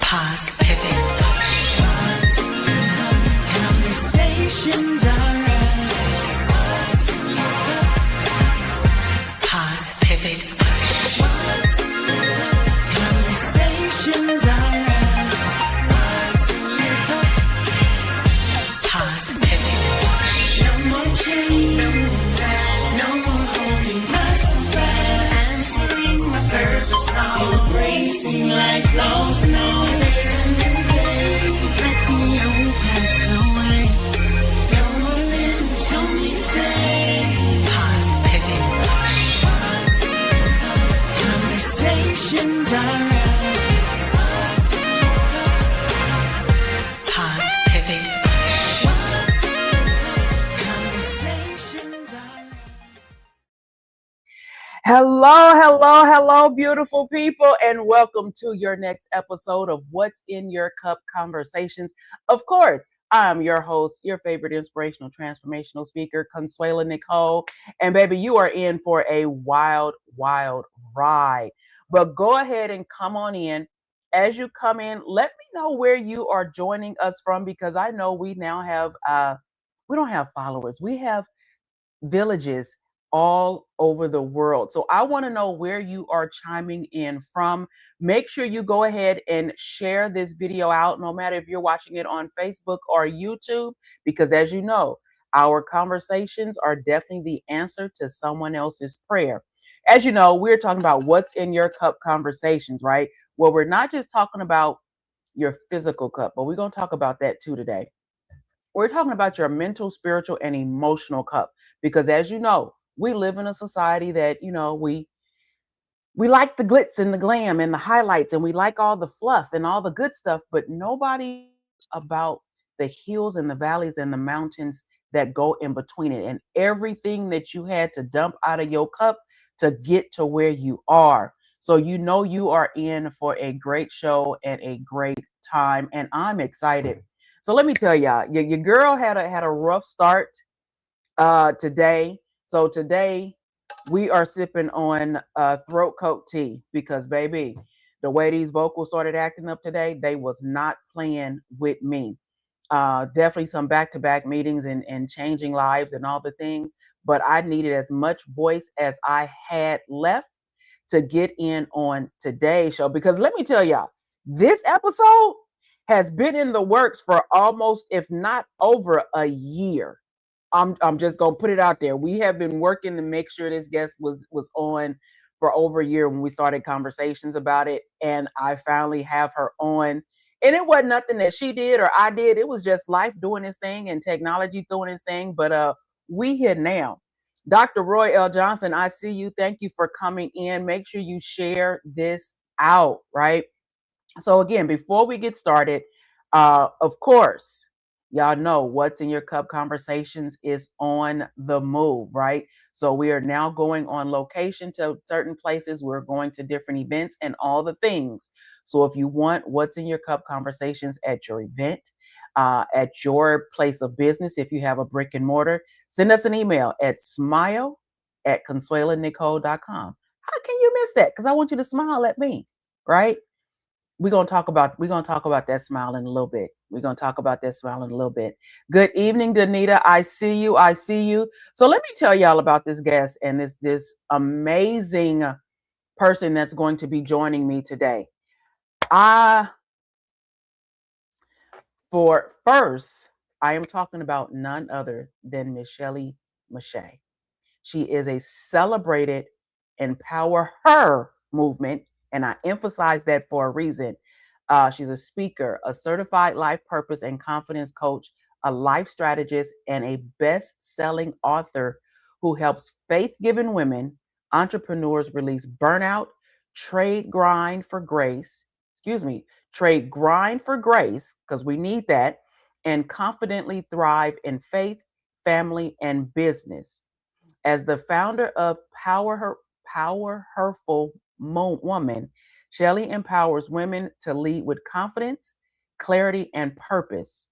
Pause, pivot. Conversations are pause, pivot. Conversations are pause, pivot. No more change, no more holding us back. Answering my purpose now, embracing life lost now. Today's a new day. Let the old pass away. No more living till we say pause, pivot. Conversations are pause, pivot. Conversations are Hello, beautiful people, and welcome to your next episode of What's in Your Cup Conversations. Of course, I'm your host, your favorite inspirational transformational speaker, Consuela Nicole. And baby, you are in for a wild ride. But go ahead and come on in. As you come in, let me know where you are joining us from, because I know we now have, we don't have followers. We have villages all over the world. So I want to know where you are chiming in from. Make sure you go ahead and share this video out, no matter if you're watching it on Facebook or YouTube, because as you know, our conversations are definitely the answer to someone else's prayer. As you know, we're talking about what's in your cup conversations, right? Well, we're not just talking about your physical cup, but we're going to talk about that too today. We're talking about your mental, spiritual, and emotional cup, because as you know, we live in a society that, you know, we like the glitz and the glam and the highlights, and we like all the fluff and all the good stuff, but nobody about the hills and the valleys and the mountains that go in between it, and everything that you had to dump out of your cup to get to where you are. So you know you are in for a great show and a great time, and I'm excited. So let me tell y'all, your girl had a rough start today. So today we are sipping on throat coat tea, because baby, the way these vocals started acting up today, they was not playing with me. Definitely some back-to-back meetings and changing lives and all the things, but I needed as much voice as I had left to get in on today's show, because let me tell y'all, this episode has been in the works for almost, if not over a year. I'm just gonna put it out there. We have been working to make sure this guest was on for over a year when we started conversations about it, and I finally have her on. And it wasn't nothing that she did or I did. It was just life doing its thing and technology doing its thing. But we here now. Dr. Roy L. Johnson, I see you. Thank you for coming in. Make sure you share this out, right? So again, before we get started, of course, y'all know What's in Your Cup Conversations is on the move, right? So we are now going on location to certain places. We're going to different events and all the things. So if you want What's in Your Cup Conversations at your event, at your place of business, if you have a brick and mortar, send us an email at smile@consuelanicole.com. How can you miss that? Because I want you to smile at me, right? We're gonna talk about that smile in a little bit. Good evening, Danita. I see you. So let me tell y'all about this guest and this amazing person that's going to be joining me today. First, I am talking about none other than Miss Shelley Meche'tte. She is a celebrated Empower Her movement, and I emphasize that for a reason. She's a speaker, a certified life purpose and confidence coach, a life strategist, and a best-selling author who helps faith-given women, entrepreneurs release burnout, trade grind for grace, because we need that, and confidently thrive in faith, family, and business. As the founder of Powerful Woman, Shelley empowers women to lead with confidence, clarity, and purpose.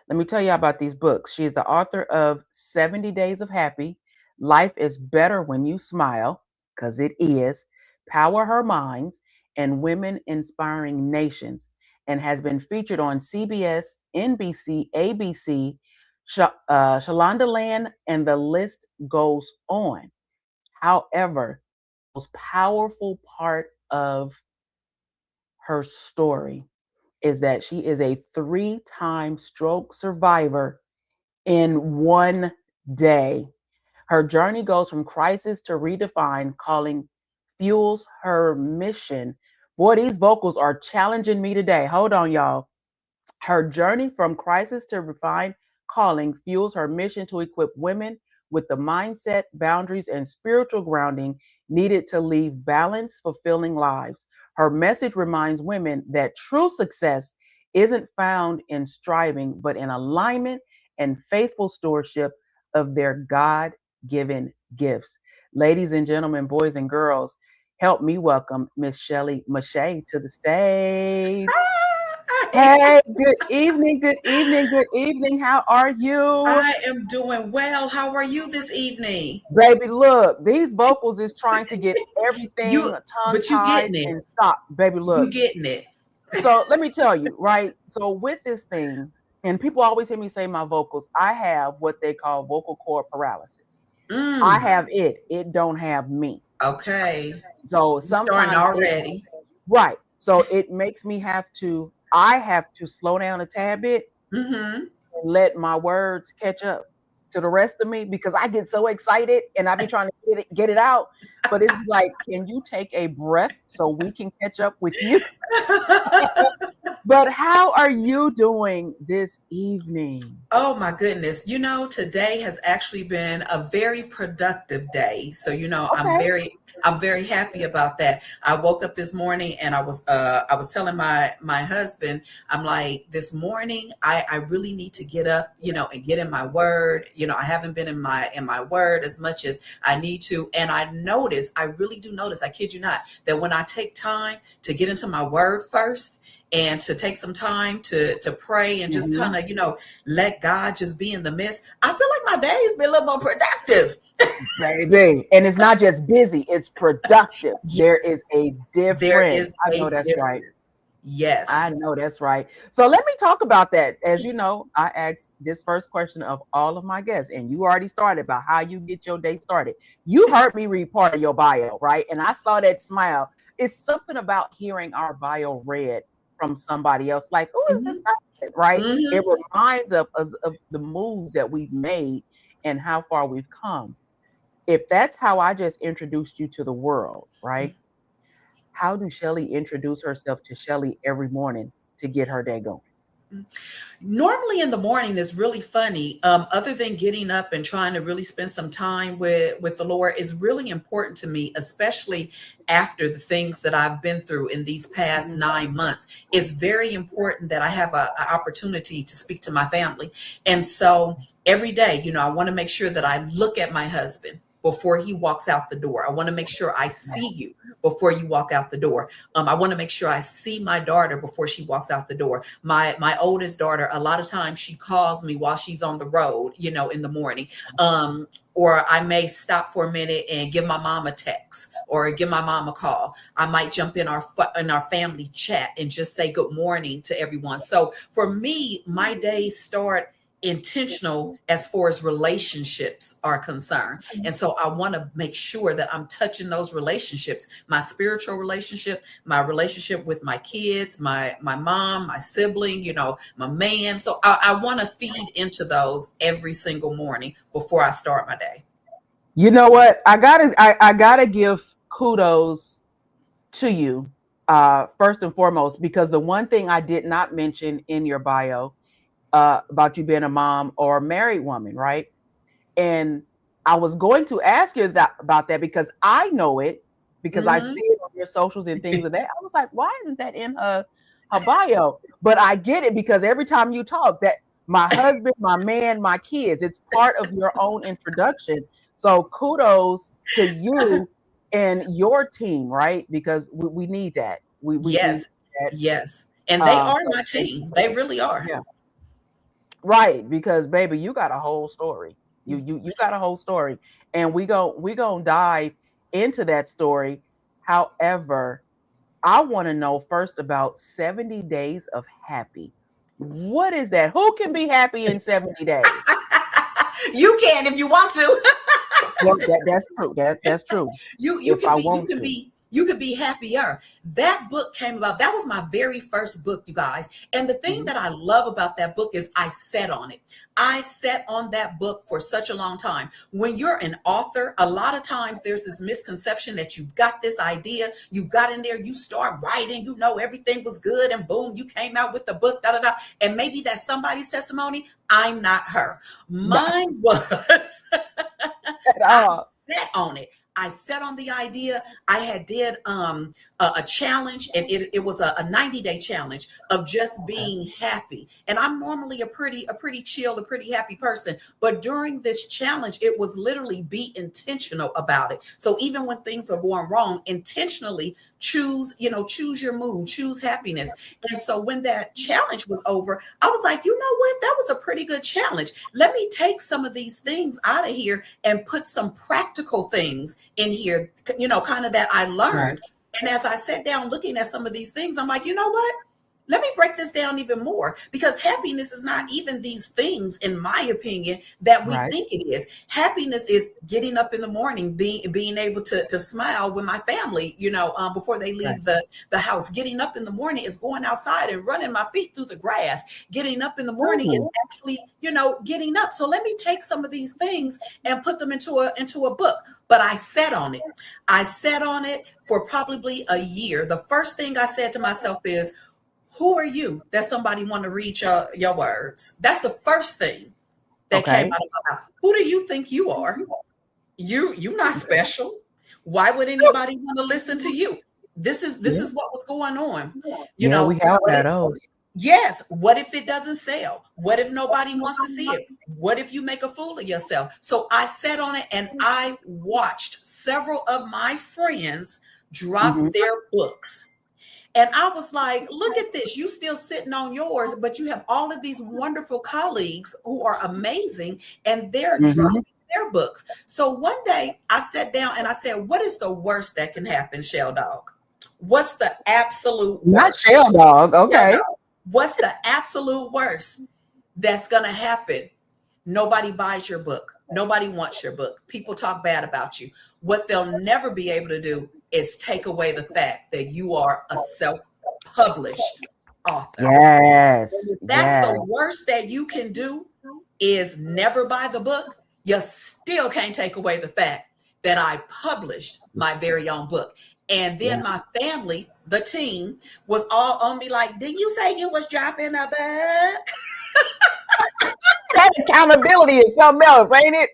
Let me tell you about these books. She is the author of 70 Days of Happy, Life is better when you smile, because it is. Power Her Minds and Women Inspiring Nations, and has been featured on CBS, NBC, ABC, Shondaland, and the list goes on. However, the most powerful part of her story is that she is a 3-time stroke survivor in one day. Her journey goes from crisis to redefine, calling fuels her mission. Boy, these vocals are challenging me today. Hold on, y'all. Her journey from crisis to refined calling fuels her mission to equip women with the mindset, boundaries, and spiritual grounding needed to lead balanced, fulfilling lives. Her message reminds women that true success isn't found in striving, but in alignment and faithful stewardship of their God given gifts. Ladies and gentlemen, boys and girls, help me welcome Miss Shelley Meche'tte to the stage. Hey, good evening, good evening, good evening. How are you? I am doing well. How are you this evening? Baby, look, these vocals is trying to get everything You, tongue but you tied getting it. and stop. Baby, You look. getting it. So let me tell you, right? So with this thing, and people always hear me say my vocals, I have what they call vocal cord paralysis. I Mm, have it don't have me. okay. So You starting sometimes it, already. right. So it makes me I have to slow down a tad bit Mm-hmm. and let my words catch up to the rest of me, because I get so excited and I be trying to get it out. But it's like, can you take a breath so we can catch up with you? But how are you doing this evening? Oh my goodness. Today has actually been a very productive day. So, Okay. I'm very happy about that. I woke up this morning and I was telling my husband, I'm like, this morning I really need to get up, and get in my word. I haven't been in my word as much as I need to. And I really do notice, I kid you not, that when I take time to get into my word first, and to take some time to pray and just Mhm. kind of, let God just be in the midst. I feel like my day has been a little more productive. Baby. And it's not just busy, it's productive. There Yes, is a there difference. is I know a that's right. difference. I Yes. know that's right. So let me talk about that. As you know, I asked this first question of all of my guests, and you already started about how you get your day started. You heard me read part of your bio, right? And I saw that smile. It's something about hearing our bio read from somebody else, like, who is this Hmm. person, right? It Hmm. reminds us of the moves that we've made and how far we've come. If that's how I just introduced you to the world, right? How do Shelley introduce herself to Shelley every morning to get her day going? Normally in the morning is really funny. Other than getting up and trying to really spend some time with the Lord is really important to me, especially after the things that I've been through in these past Mhm. 9 months. It's very important that I have a opportunity to speak to my family. And so every day, I want to make sure that I look at my husband before he walks out the door. I want to make sure I see you before you walk out the door. I want to make sure I see my daughter before she walks out the door. My oldest daughter, a lot of times she calls me while she's on the road, in the morning. Or I may stop for a minute and give my mom a text or give my mom a call. I might jump in our family chat and just say good morning to everyone. So for me, my days start intentional as far as relationships are concerned. And so I want to make sure that I'm touching those relationships, my spiritual relationship, my relationship with my kids, my mom, my sibling, my man. So I want to feed into those every single morning before I start my day. You know what? I gotta give kudos to you, first and foremost, because the one thing I did not mention in your bio, about you being a mom or a married woman, right? And I was going to ask you about that, because I know it, because I see Hmm. it on your socials and things of that. I was like, why isn't that in her bio? But I get it, because every time you talk, that my husband, my man, my kids, it's part of your own introduction. So kudos to you and your team, right? Because we need that. We need Yes, that. yes. And they are So my thank you team. for They that. really are. Yeah. Right, because baby, you got a whole story. You got a whole story, and we gonna dive into that story. However, I want to know first about 70 days of happy. What is that? Who can be happy in 70 days? You can if you want to. Well, that's true. That's true. You If can I be want to. you could be happier. That book came about. That was my very first book, you guys. And the thing Mhm. that I love about that book is I sat on it. I sat on that book for such a long time. When you're an author, a lot of times there's this misconception that you've got this idea, you got in there, you start writing, you know everything was good, and boom, you came out with the book, da da da. And maybe that's somebody's testimony. I'm not her. Not Mine was at I all. sat on it. I sat on the idea. I had did a challenge, and it was a 90-day challenge of just being happy. And I'm normally a pretty chill, a pretty happy person. But during this challenge, it was literally be intentional about it. So even when things are going wrong, intentionally choose your mood, choose happiness. And so when that challenge was over, I was like, you know what? That was a pretty good challenge. Let me take some of these things out of here and put some practical things in here, kind of that I learned. And as I sat down looking at some of these things, I'm like, you know what? Let me break this down even more, because happiness is not even these things, in my opinion, that we Right. think it is. Happiness is getting up in the morning, being able to smile with my family, before they leave the house. Getting up in the morning is going outside and running my feet through the grass. Getting up in the morning is actually, getting up. So let me take some of these things and put them into a book. But I sat on it. I sat on it for probably a year. The first thing I said to myself is, who are you that somebody want to read your words? That's the first thing that came out of my mouth. Who do you think you are? You're not special. Why would anybody want to listen to you? This is what was going on. We have that. Yes. What if it doesn't sell? What if nobody wants to see it? What if you make a fool of yourself? So I sat on it, and I watched several of my friends drop their books. And I was like, look at this. You still sitting on yours, but you have all of these wonderful colleagues who are amazing, and they're dropping their books. So one day I sat down and I said, what is the worst that can happen, Shell Dog? What's the absolute worst? Not Shell Dog. Okay. What's the absolute worst that's going to happen? Nobody buys your book. Nobody wants your book. People talk bad about you. What they'll never be able to do is take away the fact that you are a self-published author. Yes. That's the worst that you can do, is never buy the book. You still can't take away the fact that I published my very own book. And then my family, the team, was all on me like, did you say you was dropping a book? That accountability is something else, ain't it?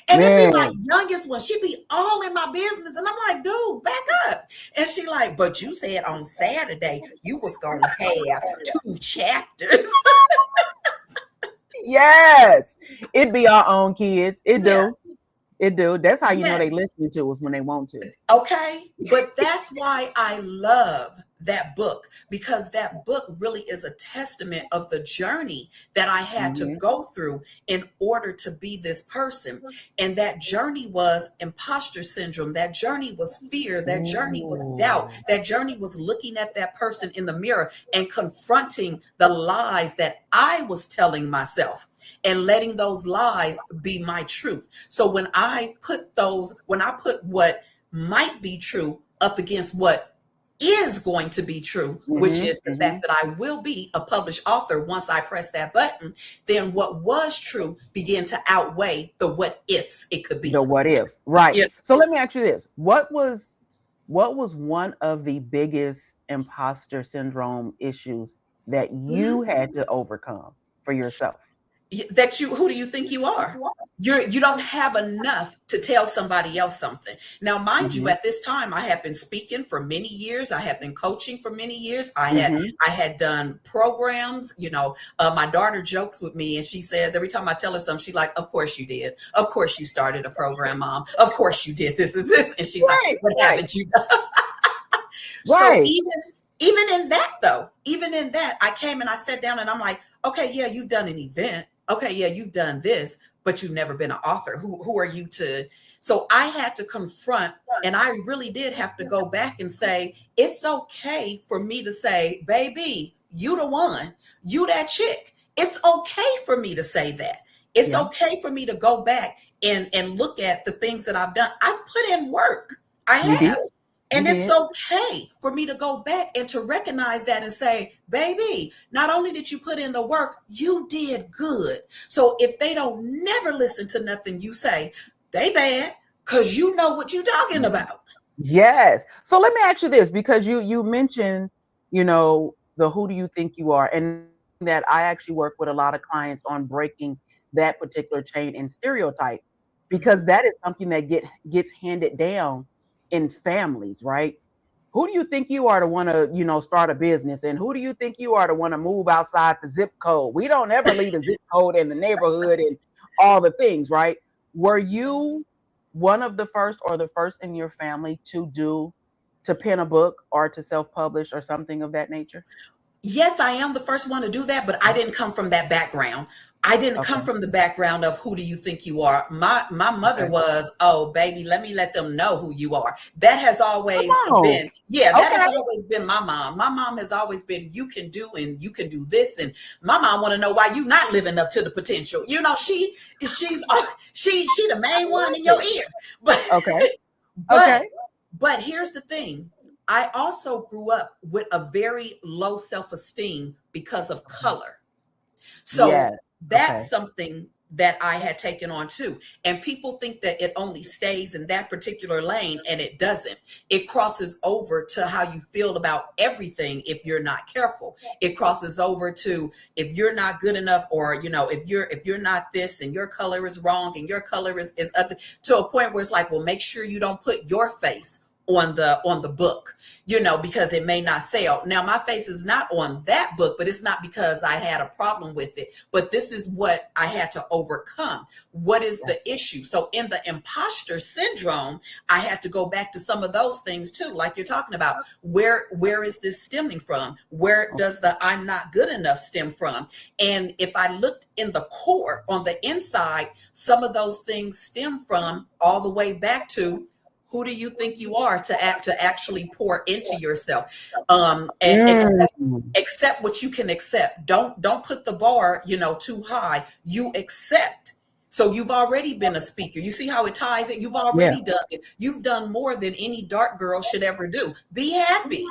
And it'd be my youngest one. She'd be all in my business. And I'm like, dude, back up. And she like, but you said on Saturday you was going to have 2 chapters. Yes. It be our own kids. It do. It do. That's how you know they listening to us when they want to. Okay. But that's why I love that book, because that book really is a testament of the journey that I had to go through in order to be this person. And that journey was imposter syndrome. That journey was fear. That journey was doubt. That journey was looking at that person in the mirror and confronting the lies that I was telling myself, and letting those lies be my truth. So when I put what might be true up against what is going to be true, which is the fact that I will be a published author once I press that button, then what was true began to outweigh the what ifs it could be. The what ifs. Right. Yeah. So let me ask you this. What was one of the biggest imposter syndrome issues that you had to overcome for yourself? Who do you think you are? You don't have enough to tell somebody else something. Now, mind you, at this time, I have been speaking for many years. I have been coaching for many years. I had done programs. My daughter jokes with me, and she says every time I tell her something, she's like, "Of course you did. Of course you started a program, Mom. Of course you did this is this." And she's like, "What haven't you done?" So even in that, I came and I sat down and I'm like, "Okay, yeah, you've done an event. Okay, yeah, you've done this, but you've never been an author. Who are you to? So I had to confront, and I really did have to go back and say, it's okay for me to say, baby, you the one, you that chick. It's okay for me to say that. It's Yeah. okay for me to go back and look at the things that I've done. I've put in work. I You did. have. And You it's did. okay for me to go back and to recognize that and say, baby, not only did you put in the work, you did good. So if they don't never listen to nothing you say, they bad, because you know what you're talking about. Yes. So let me ask you this, because you mentioned, the who do you think you are, and that I actually work with a lot of clients on breaking that particular chain and stereotype, because that is something that gets handed down in families, right? Who do you think you are to want to, start a business? And who do you think you are to want to move outside the zip code? We don't ever leave the zip code in the neighborhood and all the things, right? Were you one of the first or the first in your family to pen a book or to self-publish or something of that nature? Yes, I am the first one to do that, but I didn't come from that background. I didn't come Okay. from the background of who do you think you are. My mother Okay. was, oh baby, let them know who you are. That has always Come on. been, yeah, that has Okay. always been my mom. My mom has always been, you can do and you can do this, and my mom want to know why you not living up to the potential. She's she the main one in your ear. But Okay. but Okay. but here's the thing. I also grew up with a very low self-esteem because of color. So Yes. that's Okay. something that I had taken on too. And people think that it only stays in that particular lane, and it doesn't. It crosses over to how you feel about everything if you're not careful. It crosses over to if you're not good enough, or if you're not this and your color is wrong and your color is up to a point where it's like, well, make sure you don't put your face on the book, because it may not sell. Now, my face is not on that book, but it's not because I had a problem with it. But this is what I had to overcome. What is the issue? So in the imposter syndrome, I had to go back to some of those things too, like you're talking about. Where is this stemming from? Where does the I'm not good enough stem from? And if I looked in the core on the inside, some of those things stem from all the way back to who do you think you are to actually pour into yourself? Mm. Accept what you can accept. Don't put the bar, too high. You accept. So you've already been a speaker. You see how it ties in? You've Yeah. already done it. You've done more than any dark girl should ever do. Be happy.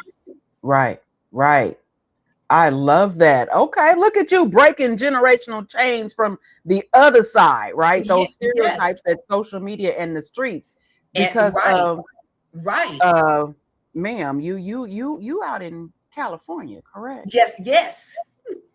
Right. Right. I love that. Okay, look at you breaking generational chains from the other side, right? Those Yes. stereotypes that social media and the streets, And because right. uh ma'am, you out in California, correct? Yes.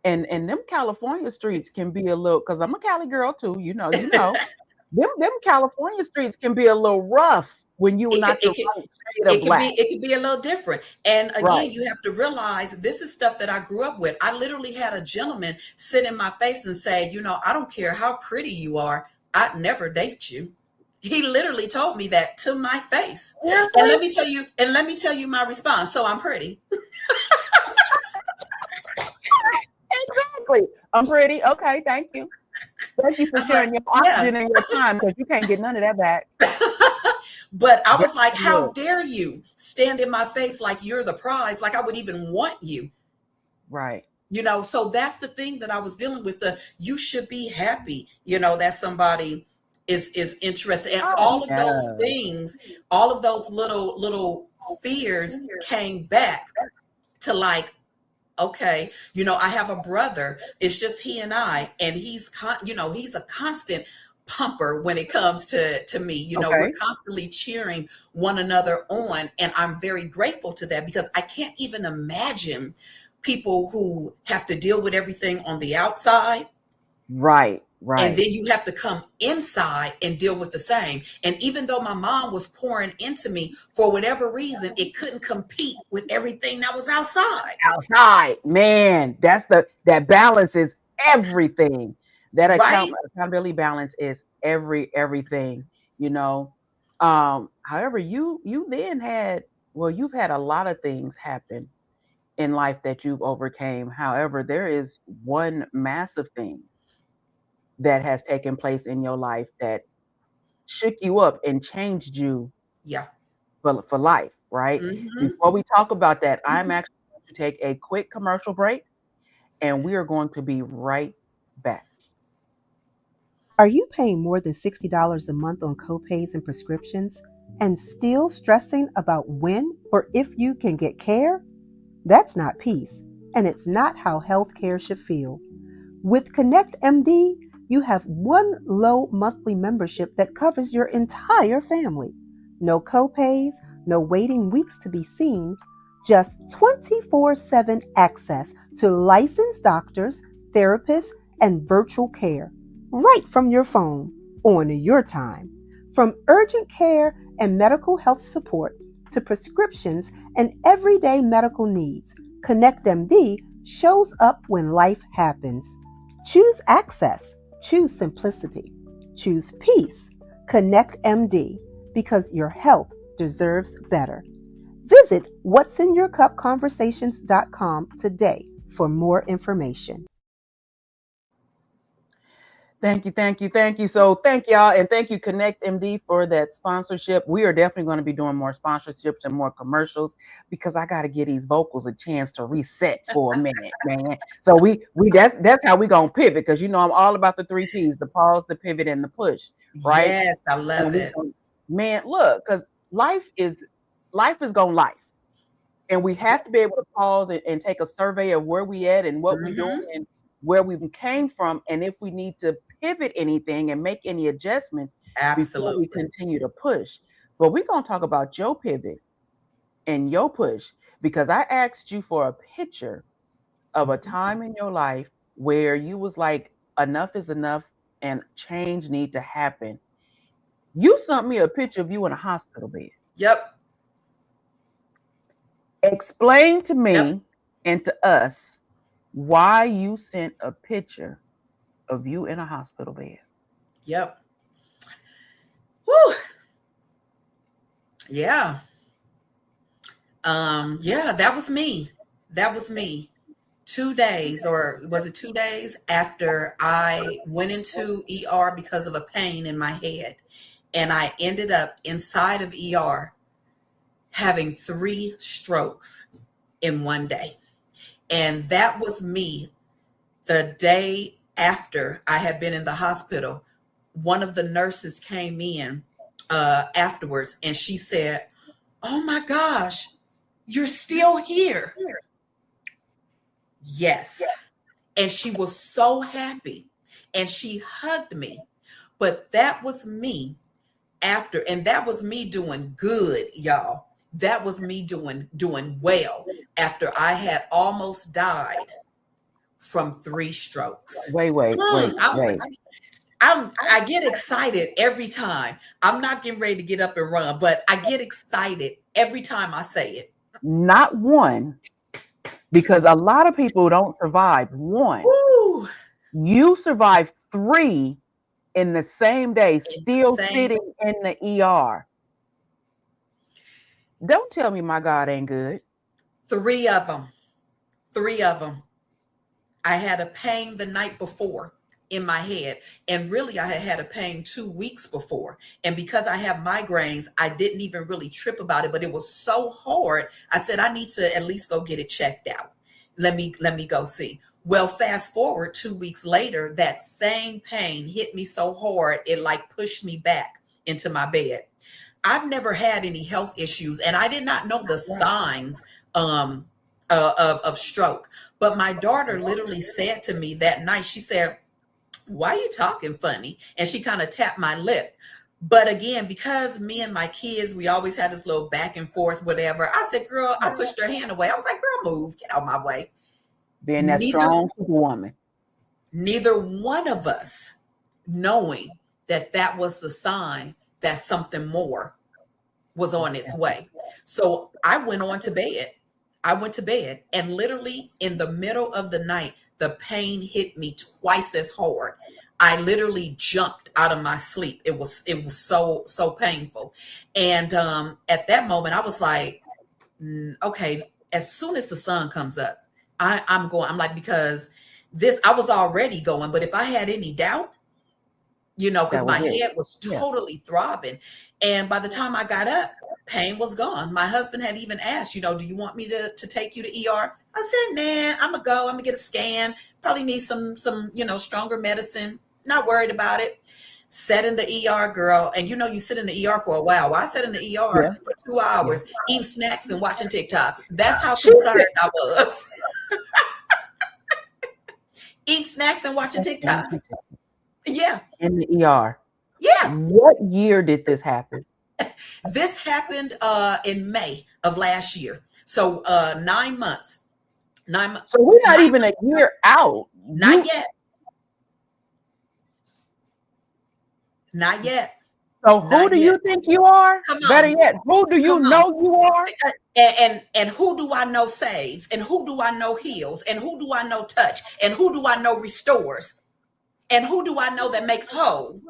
And them California streets can be a little, because I'm a Cali girl too, them California streets can be a little rough when you It, not the it, it, right shade of black. it could be a little different. And Right. again, you have to realize this is stuff that I grew up with. I literally had a gentleman sit in my face and say, I don't care how pretty you are, I'd never date you. He literally told me that to my face. And Seriously? let me tell you my response. So I'm pretty. Exactly. I'm pretty. Okay, thank you. Thank you for I'm like, sharing your yeah. oxygen and your time, because you can't get none of that back. But I Yes, was like, you how would. dare you stand in my face like you're the prize, like I would even want you. Right. So that's the thing that I was dealing with. You should be happy, that somebody is interested. And Oh, all of those yeah. things, all of those little fears came back to like, okay, I have a brother. It's just he and I, and he's a constant pumper when it comes to me. We're Okay. constantly cheering one another on, and I'm very grateful to that, because I can't even imagine people who have to deal with everything on the outside, Right. and Right. then you have to come inside and deal with the same. And even though my mom was pouring into me, for whatever reason, it couldn't compete with everything that was outside. Outside, man, that balance is everything. That Right. accountability balance is everything, you know. However, you then had, well, you've had a lot of things happen in life that you've overcame. However, there is one massive thing that has taken place in your life that shook you up and changed you Yeah. for life, right? Hmm. Before we talk about that, I'm actually going to take a quick commercial break and we are going to be right back. Are you paying more than $60 a month on copays and prescriptions and still stressing about when or if you can get care? That's not peace, and it's not how healthcare should feel. With Connect MD, you have one low monthly membership that covers your entire family. No copays, no waiting weeks to be seen, just 24/7 access to licensed doctors, therapists, and virtual care right from your phone on your time. From urgent care and medical health support to prescriptions and everyday medical needs, ConnectMD shows up when life happens. Choose access, choose simplicity, choose peace. ConnectMD, because your health deserves better. Visit what'sinyourcupconversations.com today for more information. Thank you, thank you, thank you. So thank y'all, and thank you, Connect MD, for that sponsorship. We are definitely going to be doing more sponsorships and more commercials because I got to give these vocals a chance to reset for a minute, man. So we that's how we gonna pivot because you know I'm all about the 3 P's: the pause, the pivot, and the push. Right? Yes, I love And it. man, look, because life is gonna life, and we have to be able to pause and take a survey of where we at and what we doing Hmm. and where we came from, and if we need to pivot anything and make any adjustments before we Absolutely. continue to push. But we're gonna talk about your pivot and your push because I asked you for a picture of a Mhm. time in your life where you was like, enough is enough and change need to happen. You sent me a picture of you in a hospital bed. Yep. Explain to Yep. me and to us why you sent a picture of you in a hospital bed. Yep. Whew. Yeah. Yeah, that was me. That was me. 2 days, or was it 2 days after I went into ER because of a pain in my head. And I ended up inside of ER having 3 strokes in one day. And that was me the day after I had been in the hospital. One of the nurses came in afterwards and she said, "Oh my gosh, you're still here." Yes. And she was so happy and she hugged me. But that was me after, and that was me doing good, y'all. That was me doing well after I had almost died from 3 strokes. I was Wait. I get excited every time. I'm not getting ready to get up and run, but I get excited every time I say it. Not one, because a lot of people don't survive one. Woo! You survived 3 in the same day, still Insane. sitting in the ER. Don't tell me my God ain't good. 3 of them. 3 of them. I had a pain the night before in my head. And really, I had had a pain 2 weeks before. And because I have migraines, I didn't even really trip about it. But it was so hard. I said, I need to at least go get it checked out. Let me go see. Well, fast forward 2 weeks later, that same pain hit me so hard, it like pushed me back into my bed. I've never had any health issues, and I did not know the signs um, of stroke. But my daughter literally said to me that night, she said, "Why are you talking funny?" And she kind of tapped my lip. But again, because me and my kids, we always had this little back and forth, whatever. I said, "Girl," I pushed her hand away. I was like, "Girl, move, get out my way." Being that Neither strong superwoman. neither one of us knowing that that was the sign that something more was on its way. So I went on to bed. I went to bed, and literally in the middle of the night, the pain hit me twice as hard. I literally jumped out of my sleep. It was so painful. And at that moment I was like, okay, as soon as the sun comes up, I'm going. I'm like, because this, I was already going, but if I had any doubt, because That was my it. head was Yeah. totally throbbing. And by the time I got up, pain was gone. My husband had even asked, do you want me to take you to ER? I said, nah, I'm gonna go. I'm gonna get a scan. Probably need some stronger medicine. Not worried about it. Sat in the ER, girl, and you sit in the ER for a while. Well, I sat in the Yeah. ER for 2 hours, eating snacks and watching TikToks. That's how She concerned said- I was. Eating snacks and watching TikToks. Yeah, in the ER. yeah. What year did this happen? This happened in May of last year. So 9 months. 9 months. So we're not even a year out. Not yet. Not yet. So who Not do yet. you think you are? Come on. Better yet, who do you Come on. know you are? And who do I know saves? And who do I know heals? And who do I know touch? And who do I know restores? And who do I know that makes whole?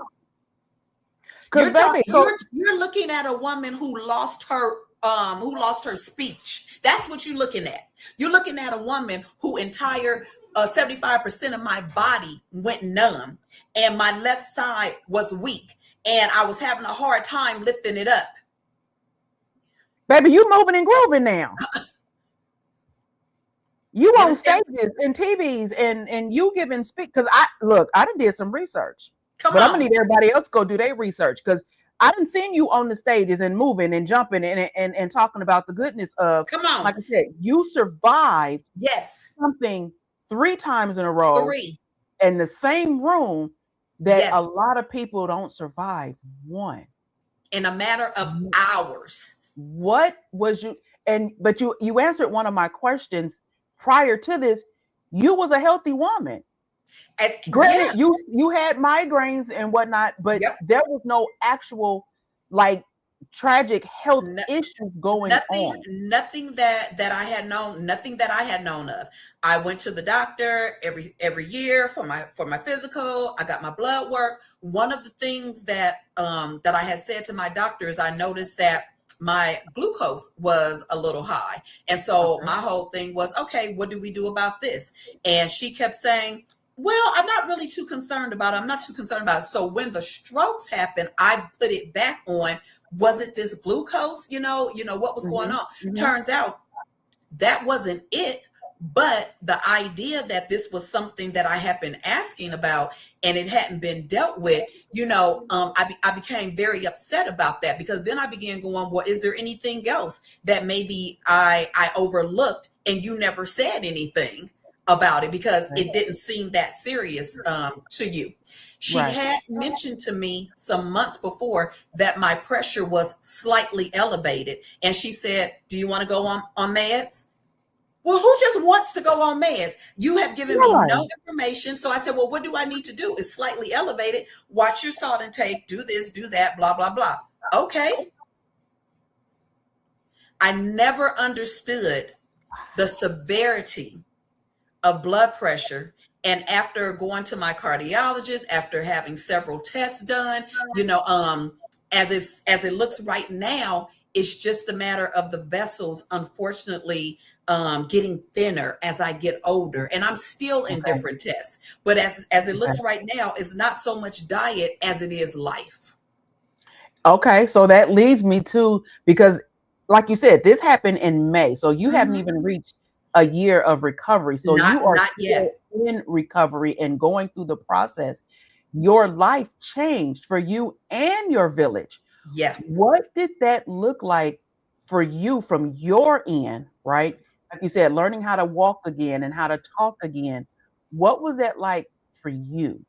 You're looking at a woman who lost her speech. That's what you're looking at. You're looking at a woman who entire 75% of my body went numb, and my left side was weak, and I was having a hard time lifting it up. Baby, you moving and grooving now. You on understand? stages and TVs and you giving speak. Because I done did some research. Come But I'm on. gonna need everybody else to go do their research, because I didn't seen you on the stages and moving and jumping and talking about the goodness of, Come on. like I said, you survived Yes. something 3 times in a row 3. in the same room that Yes. a lot of people don't survive one. In a matter of hours. What was you but you answered one of my questions prior to this. You was a healthy woman. And, Granted, yeah. you had migraines and whatnot, but Yep. there was no actual like tragic health No- issues going on. Nothing that I had known, nothing that I had known of. I went to the doctor every year for my physical. I got my blood work. One of the things that I had said to my doctor is I noticed that my glucose was a little high. And so Okay. my whole thing was, okay, what do we do about this? And she kept saying, well, I'm not really too concerned about it. I'm not too concerned about it. So when the strokes happened, I put it back on. Was it this glucose? What was going on? Mhm. Turns out that wasn't it. But the idea that this was something that I had been asking about and it hadn't been dealt with, I became very upset about that, because then I began going, well, is there anything else that maybe I overlooked and you never said anything about it because it didn't seem that serious to you? She Right. had mentioned to me some months before that my pressure was slightly elevated. And she said, do you want to go on meds? Well, who just wants to go on meds? You have given me Right. no information. So I said, well, what do I need to do? It's slightly elevated. Watch your salt intake. Do this, do that, blah, blah, blah. Okay. I never understood the severity of blood pressure. And after going to my cardiologist, after having several tests done, as it looks right now, it's just a matter of the vessels, unfortunately, getting thinner as I get older. And I'm still in Okay. different tests. But as it looks right now, it's not so much diet as it is life. Okay, so that leads me to, because like you said, this happened in May. So you haven't Mhm. even reached a year of recovery. So Not- you are not still yet. in recovery and going through the process. Your life changed for you and your village. Yeah. What did that look like for you from your end, right? Like you said, learning how to walk again and how to talk again. What was that like for you?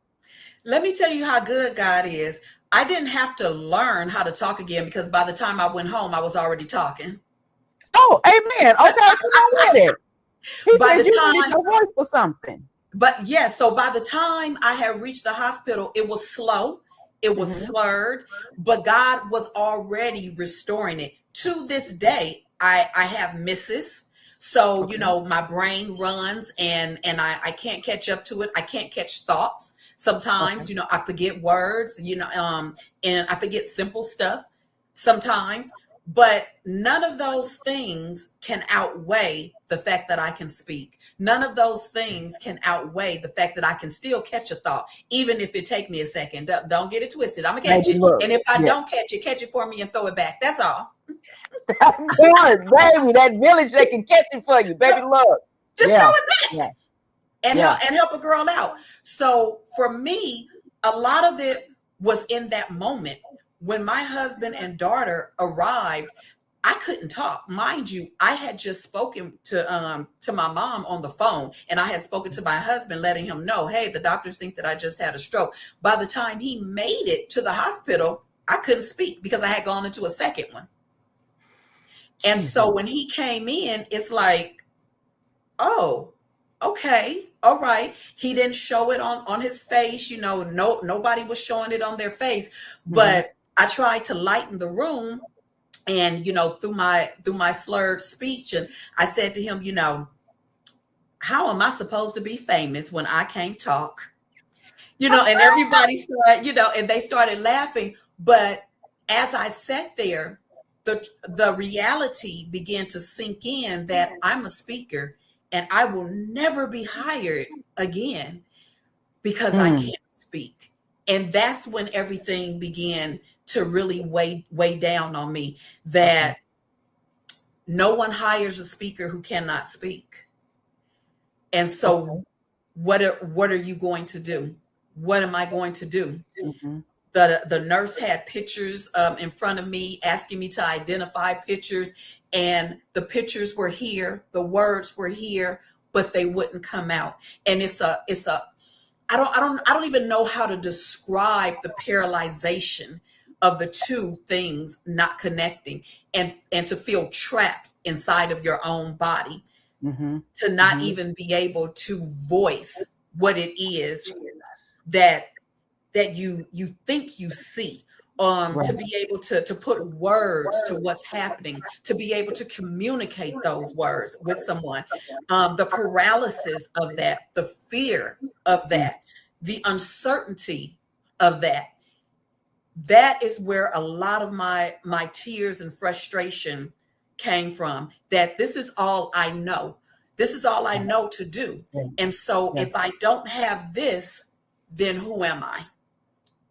Let me tell you how good God is. I didn't have to learn how to talk again, because by the time I went home, I was already talking. Oh, amen. Okay, come on with it. He By said the you needed time- your voice for something. But yeah, so by the time I had reached the hospital, it was slow, it was Mhm. slurred, but God was already restoring it. To this day, I have misses. So, Okay. my brain runs and I can't catch up to it. I can't catch thoughts. Sometimes, I forget words, and I forget simple stuff sometimes. But none of those things can outweigh the fact that I can speak. None of those things can outweigh the fact that I can still catch a thought, even if it take me a second. Don't get it twisted. I'm gonna catch Baby, it, look. and if I Yeah. don't catch it for me and throw it back. That's all. That part, baby, that village, they can catch it for you, baby. Look. Just Yeah. throw it back. Yeah. And Yeah. help a girl out. So for me, a lot of it was in that moment when my husband and daughter arrived. I couldn't talk. Mind you, I had just spoken to my mom on the phone, and I had spoken to my husband, letting him know, hey, the doctors think that I just had a stroke. By the time he made it to the hospital, I couldn't speak because I had gone into a second one. And so when he came in, it's like, oh, okay, all right. He didn't show it on his face, nobody was showing it on their face, but I tried to lighten the room, and through my slurred speech, and I said to him, how am I supposed to be famous when I can't talk? And everybody started, and they started laughing. But as I sat there, the reality began to sink in that I'm a speaker and I will never be hired again because I can't speak. And that's when everything began to really weigh down on me, that no one hires a speaker who cannot speak. And so what are you going to do? What am I going to do? The nurse had pictures in front of me, asking me to identify pictures, and the pictures were here, the words were here, but they wouldn't come out. And I don't even know how to describe the paralyzation of the two things not connecting, and to feel trapped inside of your own body, to not even be able to voice what it is that you think you see, to be able to put words to what's happening, to be able to communicate those words with someone, the paralysis of that, the fear of that, the uncertainty of that is where a lot of my tears and frustration came from, that this is all I know. This is all I know to do. And so if I don't have this, then who am I?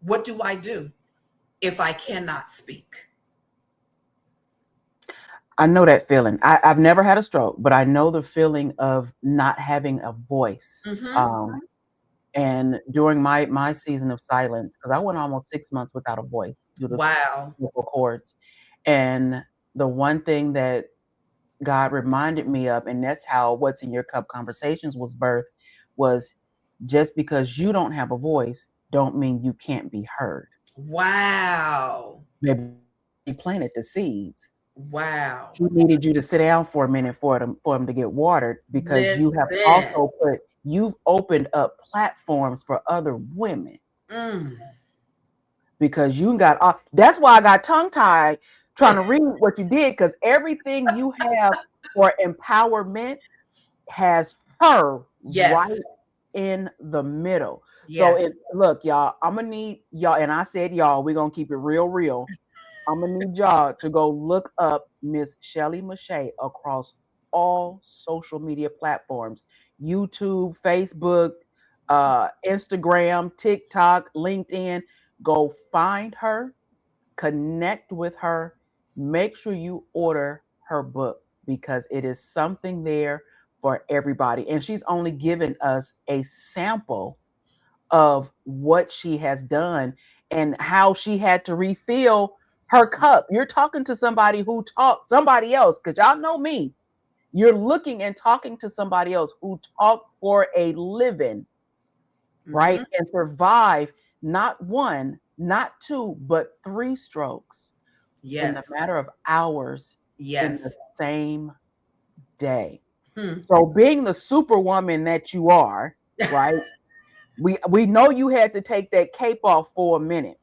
What do I do if I cannot speak? I know that feeling. I've never had a stroke, but I know the feeling of not having a voice. And during my season of silence, because I went almost 6 months without a voice due to vocal cords. And the one thing that God reminded me of, and that's how What's in Your Cup Conversations was birthed, was just because you don't have a voice don't mean you can't be heard. Wow. Maybe he planted the seeds. Wow. He needed you to sit down for a minute for them to get watered, because you have also you've opened up platforms for other women. Because you got that's why I got tongue tied trying to read what you did, because everything you have for empowerment has her right in the middle. So look, y'all, I'm gonna need y'all, and I said y'all, we're gonna keep it real. I'm gonna need y'all to go look up Miss Shelley Meche'tte across all social media platforms: YouTube, Facebook, Instagram, TikTok, LinkedIn. Go find her, connect with her, make sure you order her book, because it is something there for everybody. And she's only given us a sample of what she has done and how she had to refill her cup. You're talking to somebody who taught somebody else, because y'all know me. You're looking and talking to somebody else who talked for a living, right? And survive not one, not two, but 3 strokes in a matter of hours in the same day. So being the superwoman that you are, right? We know you had to take that cape off for a minute,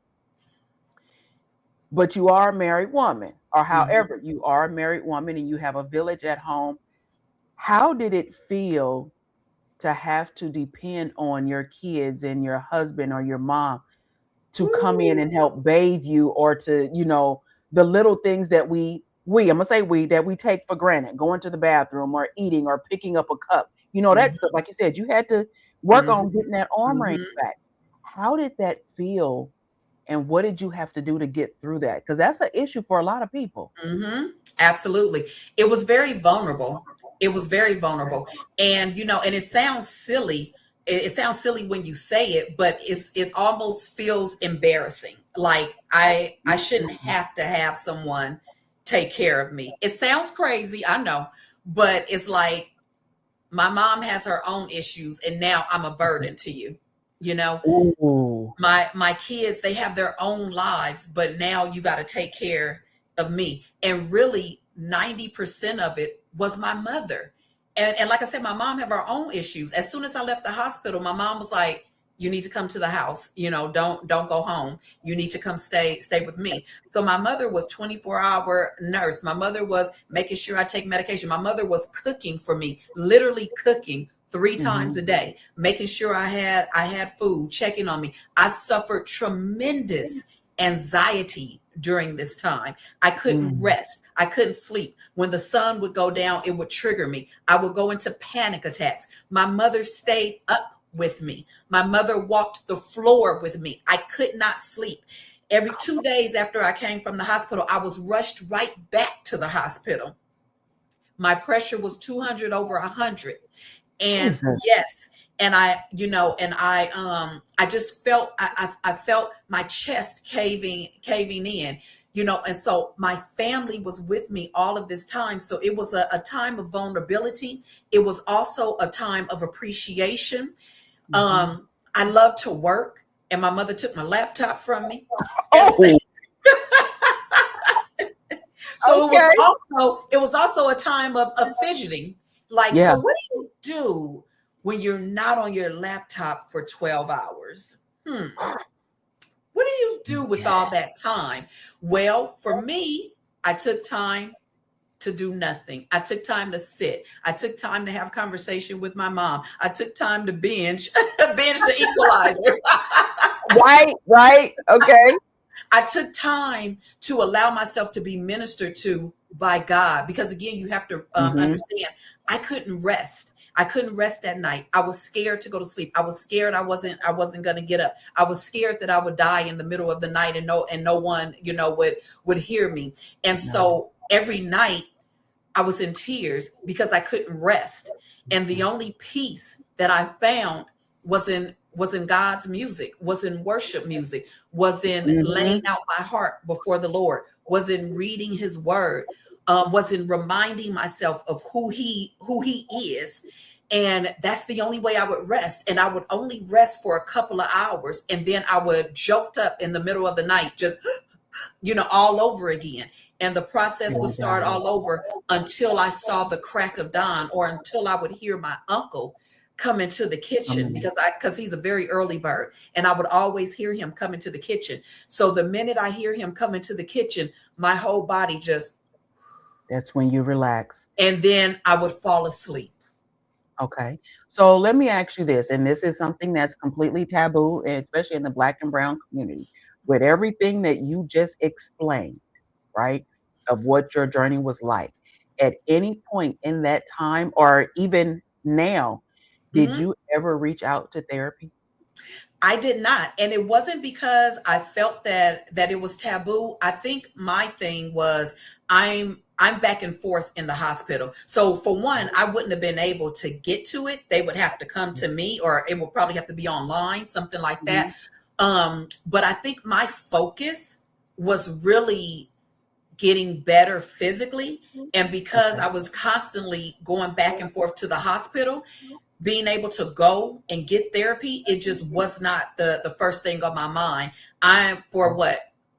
but you are a married woman, or however, you are a married woman and you have a village at home. How did it feel to have to depend on your kids and your husband or your mom to come in and help bathe you, or to, the little things that I'm gonna say that we take for granted, going to the bathroom or eating or picking up a cup. That's like you said, you had to work on getting that arm range back. How did that feel? And what did you have to do to get through that? Because that's an issue for a lot of people. Absolutely. It was very vulnerable. It was very vulnerable. And, and it sounds silly. It sounds silly when you say it, but it almost feels embarrassing. Like I shouldn't have to have someone take care of me. It sounds crazy, I know, but it's like my mom has her own issues and now I'm a burden to you. Ooh. My kids, they have their own lives, but now you got to take care of me. And really 90% of it was my mother. And like I said, my mom have her own issues. As soon as I left the hospital, my mom was like, you need to come to the house. Don't go home. You need to come stay with me. So my mother was 24-hour nurse. My mother was making sure I take medication. My mother was cooking for me, literally cooking 3 times a day, making sure I had food, checking on me. I suffered tremendous anxiety during this time. I couldn't rest. I couldn't sleep. When the sun would go down, it would trigger me. I would go into panic attacks. My mother stayed up with me. My mother walked the floor with me. I could not sleep. Every 2 days after I came from the hospital, I was rushed right back to the hospital. My pressure was 200 over 100. And Jesus. yes, and I just felt, I felt my chest caving in, and so my family was with me all of this time. So it was a time of vulnerability. It was also a time of appreciation. I love to work, and my mother took my laptop from me. Oh. So Okay. it was also a time of fidgeting. Like, Yeah. So what do you do when you're not on your laptop for 12 hours? What do you do with all that time? Well, for me, I took time to do nothing. I took time to sit. I took time to have conversation with my mom. I took time to binge the Equalizer. Right. Okay. I took time to allow myself to be ministered to by God, because again, you have to understand, I couldn't rest. I couldn't rest at night. I was scared to go to sleep. I was scared I wasn't going to get up. I was scared that I would die in the middle of the night and no one, would hear me. And so every night I was in tears because I couldn't rest. And the only peace that I found was in God's music, was in worship music, was in laying out my heart before the Lord, was in reading his word, was in reminding myself of who he is. And that's the only way I would rest. And I would only rest for a couple of hours. And then I would jolt up in the middle of the night, just, all over again. And the process would start all over until I saw the crack of dawn, or until I would hear my uncle come into the kitchen, because he's a very early bird, and I would always hear him come into the kitchen. So the minute I hear him come into the kitchen, my whole body just, that's when you relax. And then I would fall asleep. Okay. So let me ask you this, and this is something that's completely taboo, especially in the Black and brown community, with everything that you just explained, right, of what your journey was like. At any point in that time, or even now, did you ever reach out to therapy? I did not. And it wasn't because I felt that it was taboo. I think my thing was, I'm back and forth in the hospital. So for one, I wouldn't have been able to get to it. They would have to come to me, or it would probably have to be online, something like that. But I think my focus was really getting better physically. And because I was constantly going back and forth to the hospital, being able to go and get therapy, it just was not the first thing on my mind. For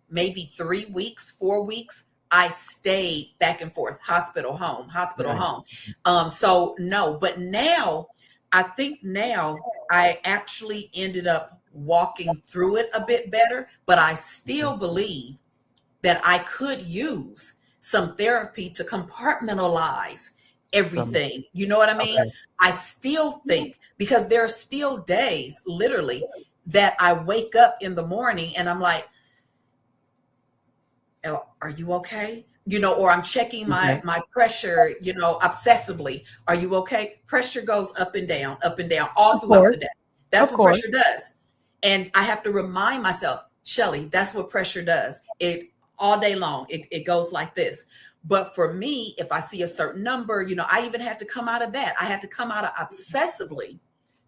maybe 3 weeks, 4 weeks, I stayed back and forth, hospital, home, home. So no, but now, I think now I actually ended up walking through it a bit better, but I still believe that I could use some therapy to compartmentalize everything. You know what I mean? Okay. I still think, because there are still days, literally, that I wake up in the morning and I'm like, Are you okay? Or I'm checking my Okay. my pressure, obsessively. Are you okay? Pressure goes up and down all Of throughout the course. day. That's Of what course. pressure does. And I have to remind myself, Shelley, that's what pressure does. It all day long, it goes like this. But for me, if I see a certain number, I even had to come out of that. I had to come out of obsessively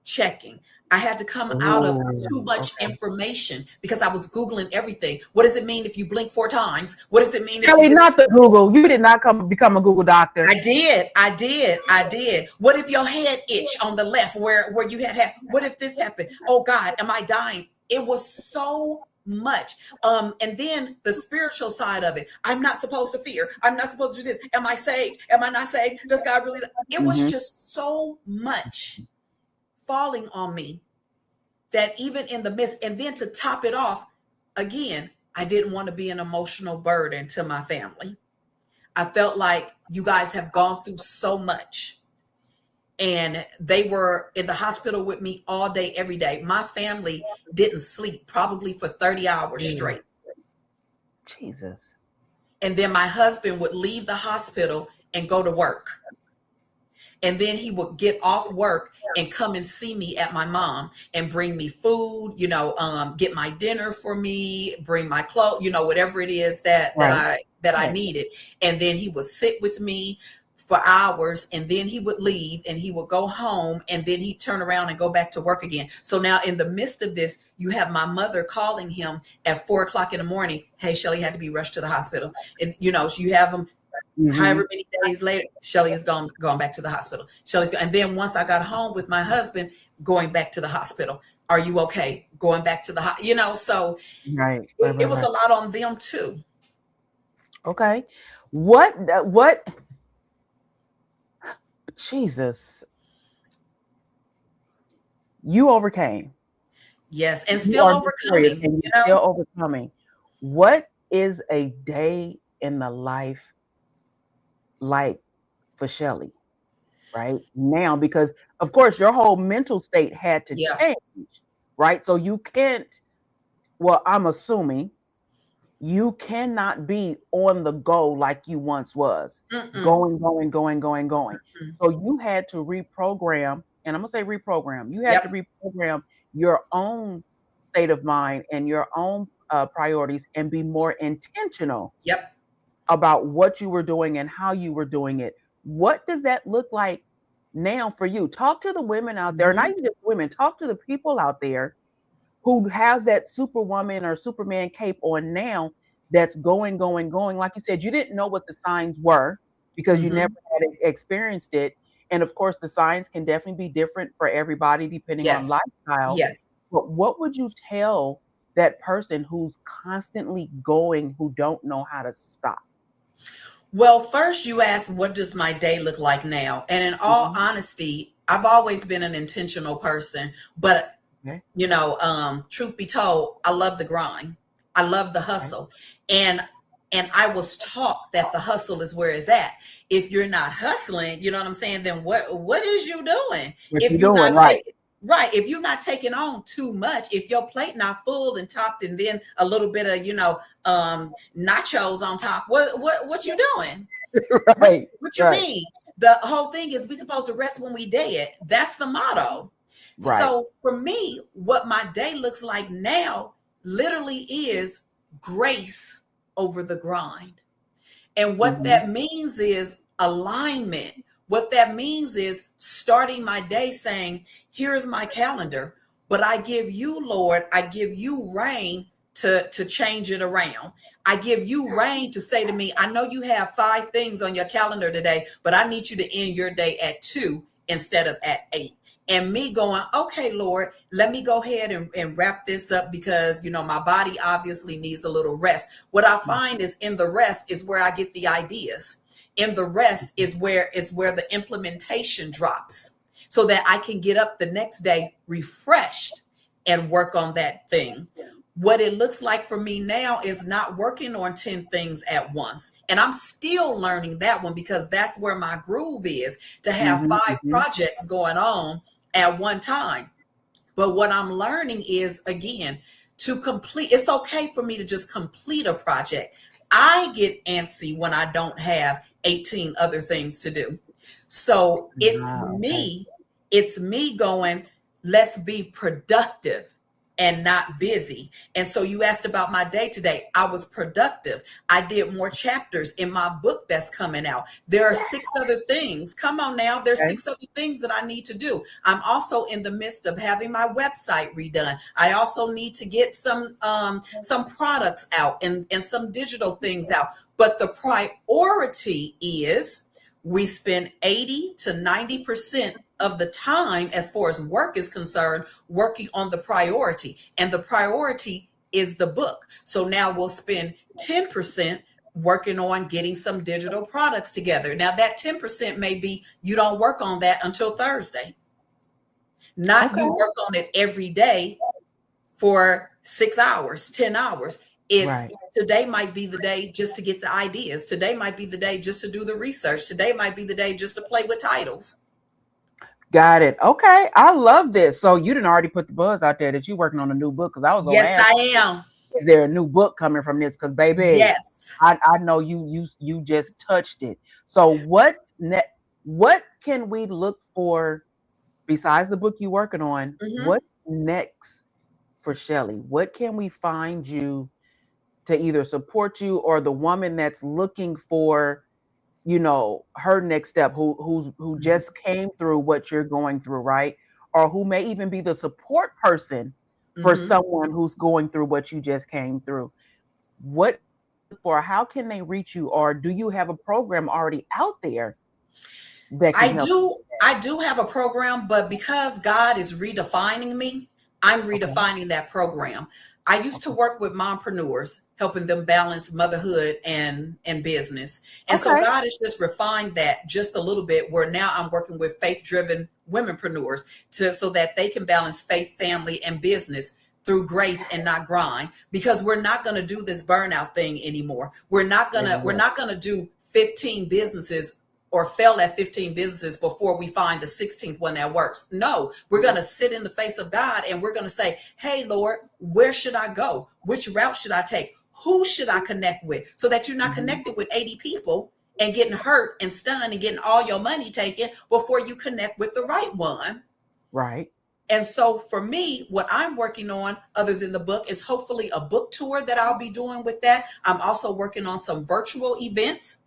checking. I had to come out of too Ooh, much okay. information because I was Googling everything. What does it mean if you blink 4 times? What does it mean if you Shelley, this? not the Google. You did not become a Google doctor. I did. What if your head itch on the left where you had, what if this happened? Oh God, am I dying? It was so much. And then the spiritual side of it. I'm not supposed to fear. I'm not supposed to do this. Am I saved? Am I not saved? Does God really? It was Hmm. just so much falling on me that even in the midst, and then to top it off, again, I didn't want to be an emotional burden to my family. I felt like you guys have gone through so much. And they were in the hospital with me all day, every day. My family didn't sleep probably for 30 hours Mm. straight. Jesus. And then my husband would leave the hospital and go to work. And then he would get off work and come and see me at my mom and bring me food, get my dinner for me, bring my clothes, whatever it is that Right. I Right. needed. And then he would sit with me for hours, and then he would leave and he would go home, and then he'd turn around and go back to work again. So now in the midst of this, you have my mother calling him at 4 o'clock in the morning. Hey, Shelley had to be rushed to the hospital. And so you have him Hmm. however many days later, Shelley is gone back to the hospital. And then once I got home with my husband, going back to the hospital. Are you okay? Going back to the so Right. Right. it Right. was Right. a lot on them too. Okay. What? Jesus. You overcame. Yes, and You still are victorious overcoming, and you're still overcoming. What is a day in the life like for Shelley right now? Because of course your whole mental state had to Yeah. change, right? So you can't, well, I'm assuming you cannot be on the go like you once was, Mm-mm. going. Mm. So you had to reprogram, and I'm gonna say reprogram. You had to Yep. reprogram your own state of mind and your own priorities and be more intentional Yep. about what you were doing and how you were doing it. What does that look like now for you? Talk to the women out there, not Mhm. even just women, talk to the people out there who has that superwoman or superman cape on now that's going. Like you said, you didn't know what the signs were because you never Mhm. had experienced it. And of course, the signs can definitely be different for everybody depending on Yes. lifestyle. Yeah. But what would you tell that person who's constantly going, who don't know how to stop? Well, first you asked, what does my day look like now? And in all Mhm. honesty, I've always been an intentional person, but Okay. truth be told, I love the grind. I love the Okay. hustle. And I was taught that the hustle is where it's at. If you're not hustling, you know what I'm saying, then what is you doing? What you If you're doing, not right? taking right, if you're not taking on too much, if your plate not full and topped and then a little bit of, nachos on top, what you doing? What Right. what you Right. mean? The whole thing is we supposed to rest when we dead. That's the motto. Right. So for me, what my day looks like now literally is grace over the grind. And what Hmm. that means is alignment. What that means is starting my day saying, here's my calendar, but I give you, Lord, I give you reign to change it around. I give you reign to say to me, I know you have 5 things on your calendar today, but I need you to end your day at 2 instead of at 8. And me going, okay, Lord, let me go ahead and wrap this up because, my body obviously needs a little rest. What I find is in the rest is where I get the ideas. In the rest is where the implementation drops so that I can get up the next day refreshed and work on that thing. What it looks like for me now is not working on 10 things at once. And I'm still learning that one because that's where my groove is, to have Hmm. 5 Hmm. projects going on at one time. But what I'm learning is, again, to complete, it's okay for me to just complete a project. I get antsy when I don't have 18 other things to do. So Okay. it's me going, let's be productive and not busy. And so you asked about my day today. I was productive. I did more chapters in my book that's coming out. There are 6 other things. Come on now. There's Okay. 6 other things that I need to do. I'm also in the midst of having my website redone. I also need to get some products out and some digital things out. But the priority is we spend 80 to 90% of the time, as far as work is concerned, working on the priority. And the priority is the book. So now we'll spend 10% working on getting some digital products together. Now, that 10% may be you don't work on that until Thursday, not Okay. you work on it every day for 6 hours, 10 hours. It's Right. today might be the day just to get the ideas. Today might be the day just to do the research. Today might be the day just to play with titles. Got it. Okay. I love this. So you didn't already put the buzz out there that you're working on a new book, because I was gonna Yes, ask, I am. is there a new book coming from this? Because baby, Yes. I know you just touched it. So what can we look for besides the book you're working on? Mhm. What's next for Shelley? What can we find you to either support you, or the woman that's looking for, her next step, who Mhm. just came through what you're going through, right? Or who may even be the support person for Mhm. someone who's going through what you just came through. What for How can they reach you, or do you have a program already out there that can I help? do I do have a program, but because God is redefining me, I'm Okay. redefining that program. I used to Okay. work with mompreneurs, helping them balance motherhood and business. And so Okay. God has just refined that just a little bit, where now I'm working with faith-driven womenpreneurs so that they can balance faith, family, and business through grace and not grind, because we're not going to do this burnout thing anymore. We're Yeah. not going to do 15 businesses or fail at 15 businesses before we find the 16th one that works. No, we're going to sit in the face of God and we're going to say, hey, Lord, where should I go? Which route should I take? Who should I connect with? So that you're not Mhm. connected with 80 people and getting hurt and stunned and getting all your money taken before you connect with the right one. Right. And so for me, what I'm working on, other than the book, is hopefully a book tour that I'll be doing with that. I'm also working on some virtual events,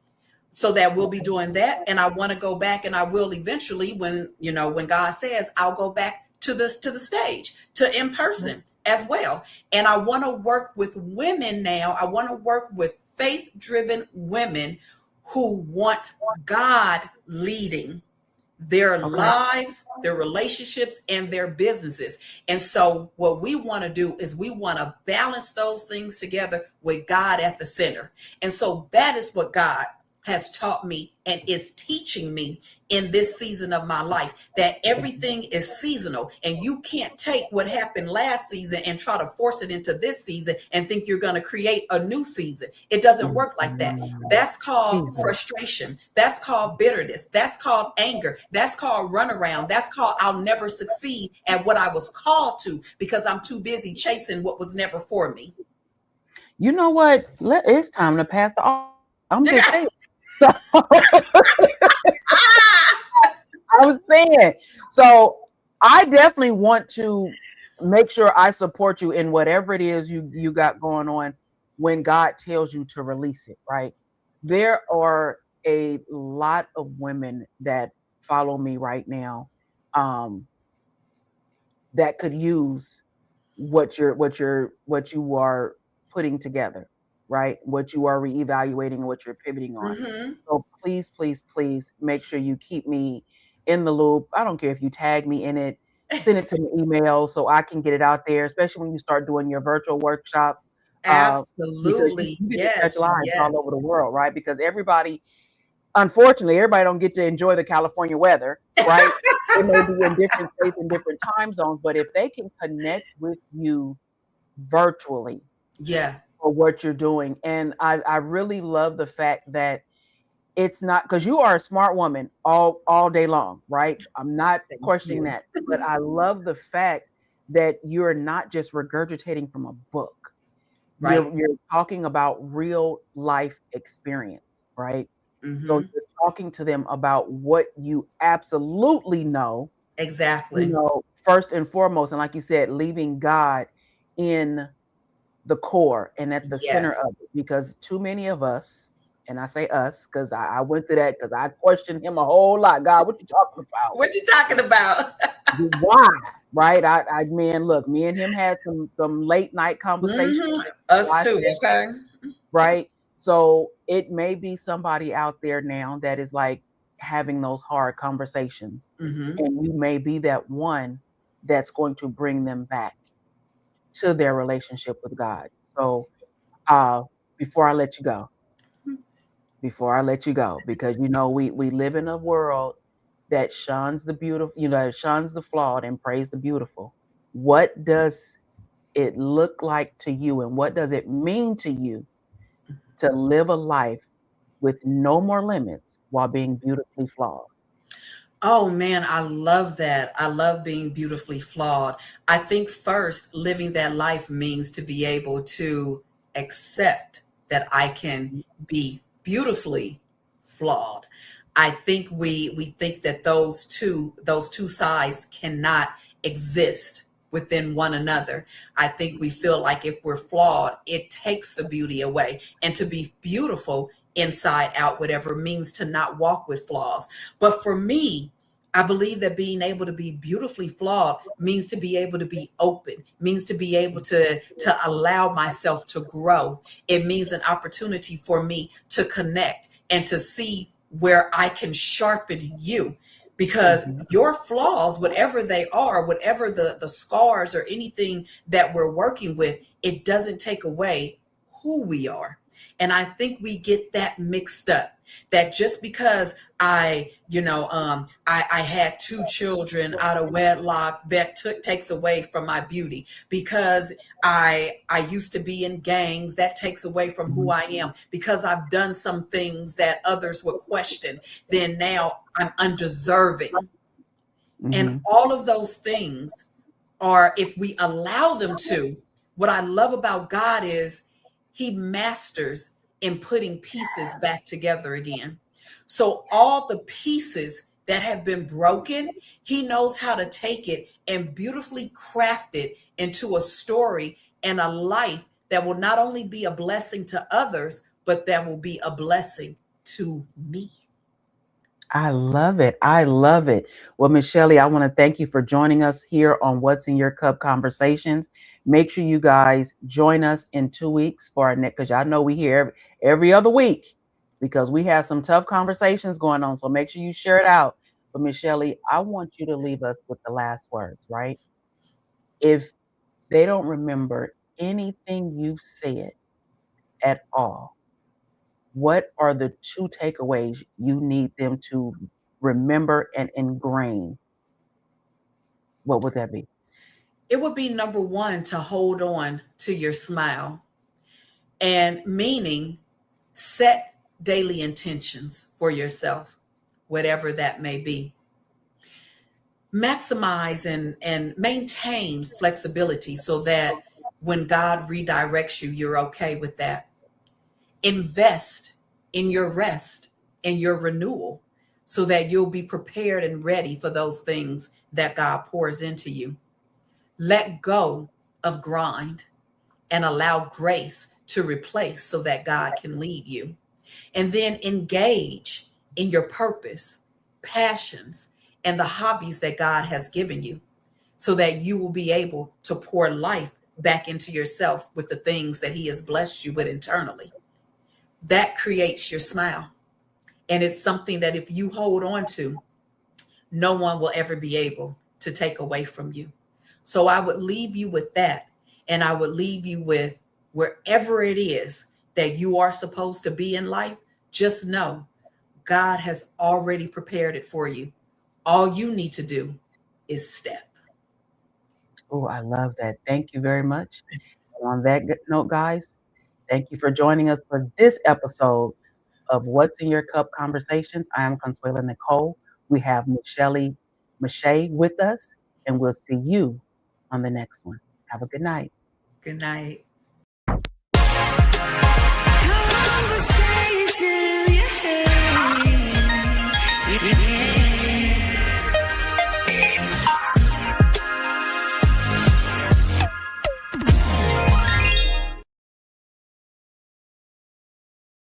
so that we'll be doing that. And I want to go back, and I will eventually, when God says, I'll go back to the stage, to in person as well. And I want to work with women now. I want to work with faith driven women who want God leading their Okay. lives, their relationships, and their businesses. And so, what we want to do is we want to balance those things together with God at the center. And so, that is what God has taught me and is teaching me in this season of my life, that everything is seasonal, and you can't take what happened last season and try to force it into this season and think you're going to create a new season. It doesn't work like that. Mhm. That's called Jesus. frustration. That's called bitterness. That's called anger. That's called runaround. That's called I'll never succeed at what I was called to because I'm too busy chasing what was never for me. You know what? It's time to pass the. I'm just Ah! saying. So I was saying. So I definitely want to make sure I support you in whatever it is you got going on when God tells you to release it, right? There are a lot of women that follow me right now, um, that could use what you are putting together, right? What you are reevaluating and what you're pivoting on. Hmm. So please, please, please make sure you keep me in the loop. I don't care if you tag me in it, send it to me email so I can get it out there, especially when you start doing your virtual workshops. Uh, because Absolutely. you get to touch Yes. lives all Yes. over the world, right? Because unfortunately, everybody don't get to enjoy the California weather, right? They may be in different states in different time zones, but if they can connect with you virtually Yeah. for what you're doing, and I really love the fact that it's not, because you are a smart woman all day long, right? I'm not Thank questioning you. that, but I love the fact that you're not just regurgitating from a book. Right. You're talking about real life experience, right? So Hmm. you're talking to them about what you absolutely know, Exactly. first and foremost, and like you said, leaving God in the core and at the center Yes. of it, because too many of us, and I say us because I went through that because I questioned him a whole lot. God, what you talking about? What you talking about? Why? Right? I man, look, me and him had some late night conversations. Hmm. Us Why too. Okay. right? So it may be somebody out there now that is like having those hard conversations. Hmm. And you may be that one that's going to bring them back to their relationship with God. So uh before I let you go, because we live in a world that shuns the beautiful, shuns the flawed and praise the beautiful. What does it look like to you, and what does it mean to you to live a life with no more limits while being beautifully flawed? Oh man, I love that. I love being beautifully flawed. I think first, living that life means to be able to accept that I can be beautifully flawed. I think we think that those two sides cannot exist within one another. I think we feel like if we're flawed, it takes the beauty away. And to be beautiful inside out, whatever means to not walk with flaws. But for me, I believe that being able to be beautifully flawed means to be able to be open, means to be able to allow myself to grow. It means an opportunity for me to connect and to see where I can sharpen you. Because Mhm. your flaws, whatever they are, whatever the scars or anything that we're working with, it doesn't take away who we are. And I think we get that mixed up, that just because I had two children out of wedlock, that takes away from my beauty. Because I used to be in gangs, that takes away from who Mhm. I am. Because I've done some things that others would question, then now I'm undeserving. And Mhm. all of those things are, if we allow them to, what I love about God is he masters in putting pieces back together again. So all the pieces that have been broken, he knows how to take it and beautifully craft it into a story and a life that will not only be a blessing to others, but that will be a blessing to me. I love it. I love it. Well, Miss Shelley, I want to thank you for joining us here on What's in Your Cup Conversations. Make sure you guys join us in 2 weeks for our next, because y'all know we here every other week because we have some tough conversations going on. So make sure you share it out. But Miss Shelley, I want you to leave us with the last words, right? If they don't remember anything you've said at all, what are the two takeaways you need them to remember and ingrain? What would that be? It would be number one, to hold on to your smile, and meaning set daily intentions for yourself, whatever that may be. Maximize and maintain flexibility so that when God redirects you, you're okay with that. Invest in your rest and your renewal so that you'll be prepared and ready for those things that God pours into you. Let go of grind and allow grace to replace so that God can lead you. And then engage in your purpose, passions, and the hobbies that God has given you so that you will be able to pour life back into yourself with the things that He has blessed you with internally. That creates your smile. And it's something that if you hold on to, no one will ever be able to take away from you. So I would leave you with that. And I would leave you with, wherever it is that you are supposed to be in life, just know God has already prepared it for you. All you need to do is step. Oh, I love that. Thank you very much. And on that good note, guys, thank you for joining us for this episode of What's in Your Cup Conversations. I am Consuela Nicole. We have Miss Shelley Meche'tte with us, and we'll see you on the next one. Have a good night. Good night.